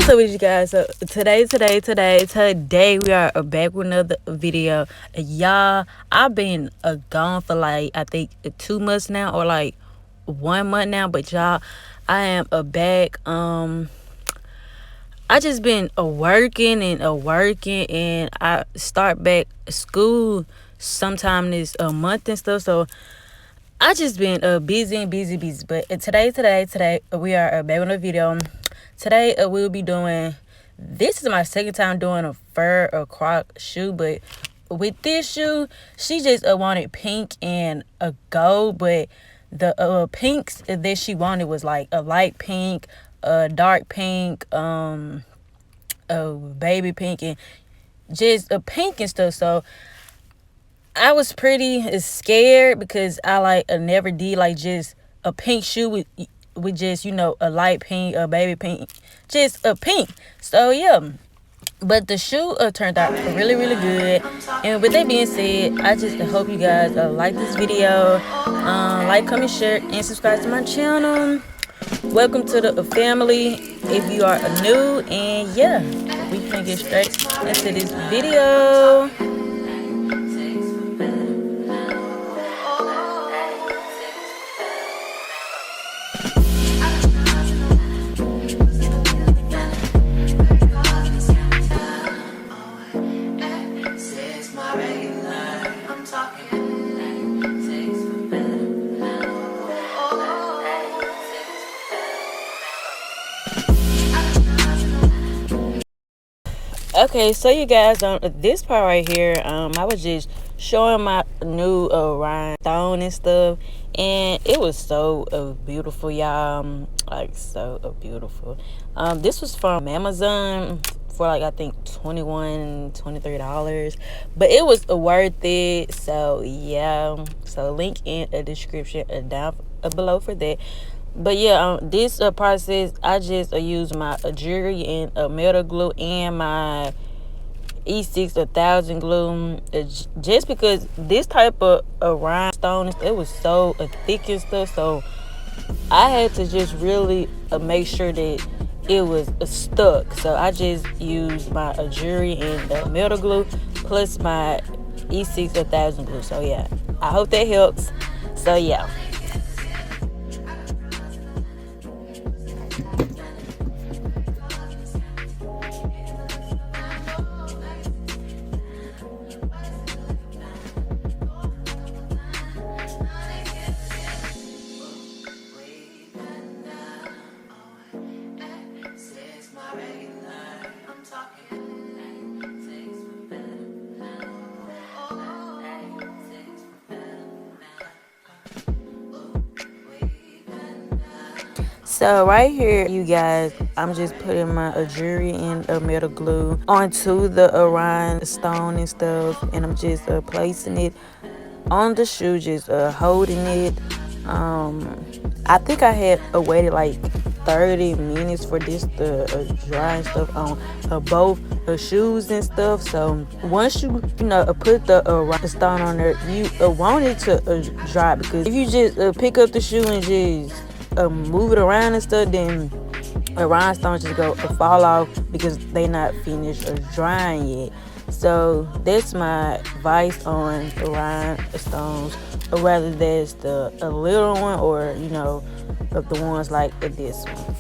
What's up with you guys? So today we are back with another video. Y'all, I've been gone for like I think 2 months now, or like 1 month now. But y'all, I am back. I just been working and I start back school sometime this month and stuff. So I just been busy and busy. But today we are back on a video. Today we'll be doing. This is my second time doing a fur or croc shoe, but with this shoe, she just wanted pink and a gold, but the pinks that she wanted was like a light pink, a dark pink, a baby pink, and just a pink and stuff. So I was pretty scared because I never did like just a pink shoe with just a light pink, a baby pink, just a pink. So yeah, but the shoe turned out really good. And with that being said, I just hope you guys like this video, like, comment, share, and subscribe to my channel. Welcome to the family if you are new, and yeah, we can get straight into this video. Okay, so you guys, on this part right here, I was just showing my new rhinestone and stuff, and it was so beautiful, y'all. Like, so beautiful. This was from Amazon for like I think $23, but it was worth it. So yeah, so link in the description down below for that. But yeah, this process, I just use my jewelry and metal glue and my E6 1000 glue, just because this type of rhinestone, it was so thick and stuff. So I had to just really make sure that it was stuck. So I just used my jewelry and metal glue plus my E6 1000 glue. So yeah, I hope that helps. So yeah. So right here, you guys, I'm just putting my jewelry and metal glue onto the rhinestone and stuff, and I'm just placing it on the shoe, just holding it. I think I had waited like 30 minutes for this to dry and stuff on both shoes and stuff. So once you put the rhinestone on there, you want it to dry, because if you just pick up the shoe and just move it around and stuff, then the rhinestones just go fall off because they not finished drying yet. So that's my advice on the rhinestones, or rather there's the a little one, or of the ones like this one.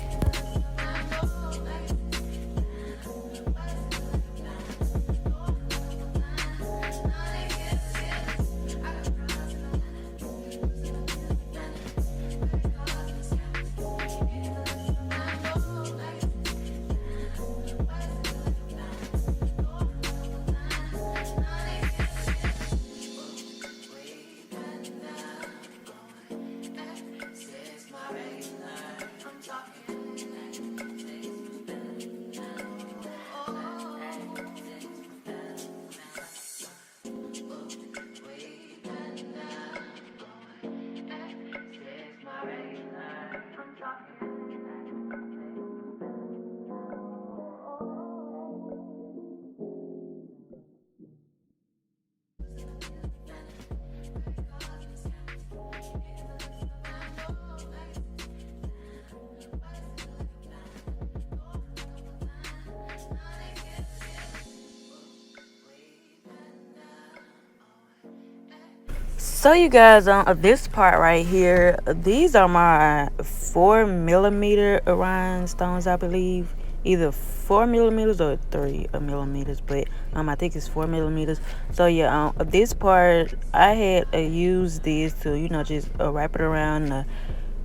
So you guys, this part right here, these are my 4 millimeter rhinestones, I believe, either 4 millimeters or 3 millimeters, but I think it's 4 millimeters. So yeah, this part I had used this to just wrap it around the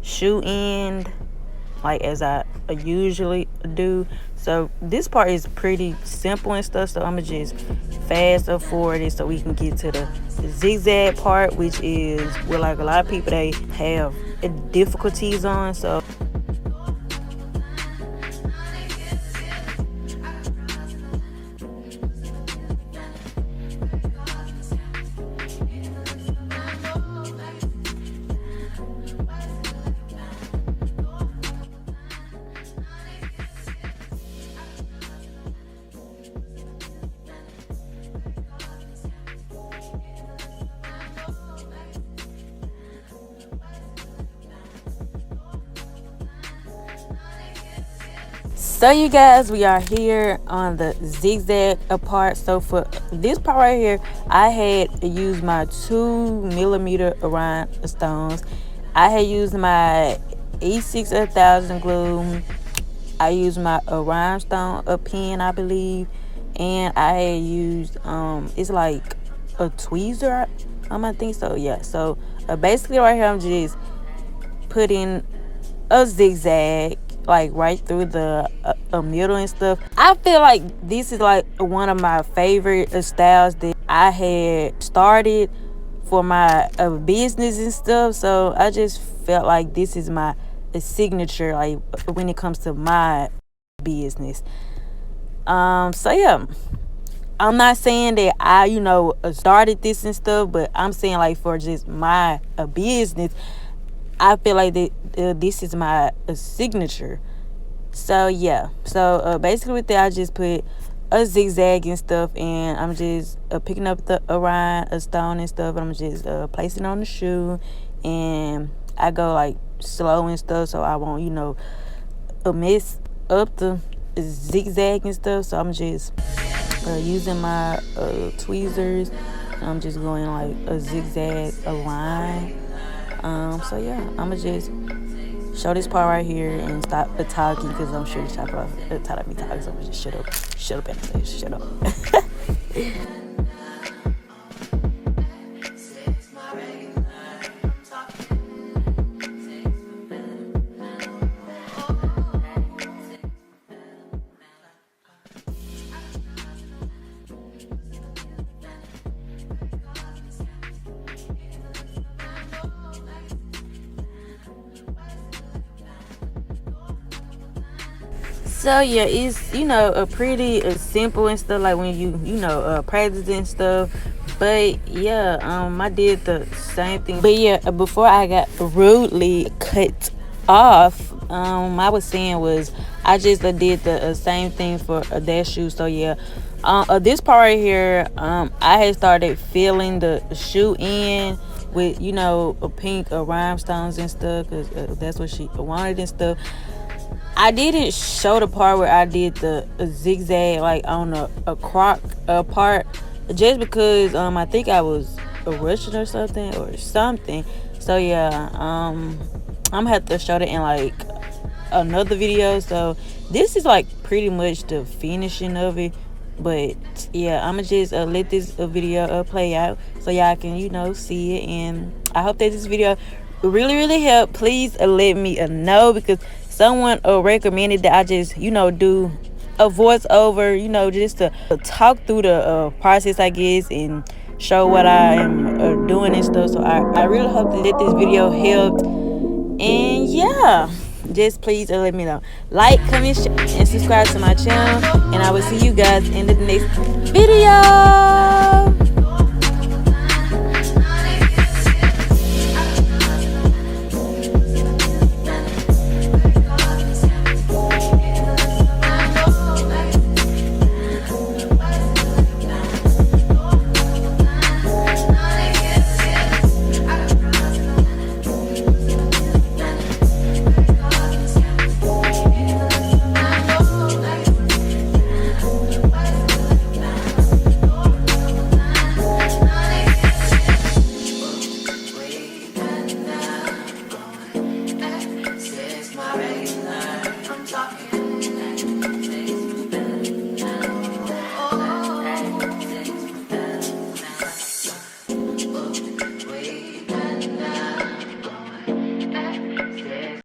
shoe end, like as I usually do. So this part is pretty simple and stuff, so I'm gonna just fast forward it so we can get to the zigzag part, which is where like a lot of people they have difficulties on. So you guys, we are here on the zigzag part. So for this part right here, I had used my 2 millimeter rhinestones. I had used my E6 1000 glue. I used my rhinestone pen, I believe, and I had used it's like a tweezer. I think so. Yeah. So basically, right here, I'm just putting a zigzag like right through the middle and stuff. I feel like this is like one of my favorite styles that I had started for my business and stuff. So I just felt like this is my signature, like when it comes to my business. So yeah, I'm not saying that I started this and stuff, but I'm saying like for just my business, I feel like that this is my signature. So yeah, so basically with that, I just put a zigzag and stuff, and I'm just picking up the rhinestone and stuff, and I'm just placing it on the shoe, and I go like slow and stuff, so I won't mess up the zigzag and stuff. So I'm just using my tweezers, and I'm just going like a zigzag, a line. So yeah, I'ma just show this part right here and stop talking, because I'm sure you're tired of me talking. So I'm just shut up, Anastasia, shut up. So yeah, it's a pretty simple and stuff, like when you practice and stuff. But yeah, I did the same thing. But yeah, before I got rudely cut off, I was saying was I just did the same thing for that shoe. So yeah, this part right here, I had started filling the shoe in with a pink rhinestones and stuff, because that's what she wanted and stuff. I didn't show the part where I did the zigzag like on a croc part, just because I think I was rushing or something. So yeah, I'm gonna have to show that in like another video. So this is like pretty much the finishing of it. But yeah, I'ma just let this video play out so y'all can see it. And I hope that this video really helped. Please let me know, because someone recommended that I just do a voiceover, just to talk through the process, I guess, and show what I am doing and stuff. So I really hope that this video helped. And yeah, just please let me know. Like, comment, and subscribe to my channel, and I will see you guys in the next video.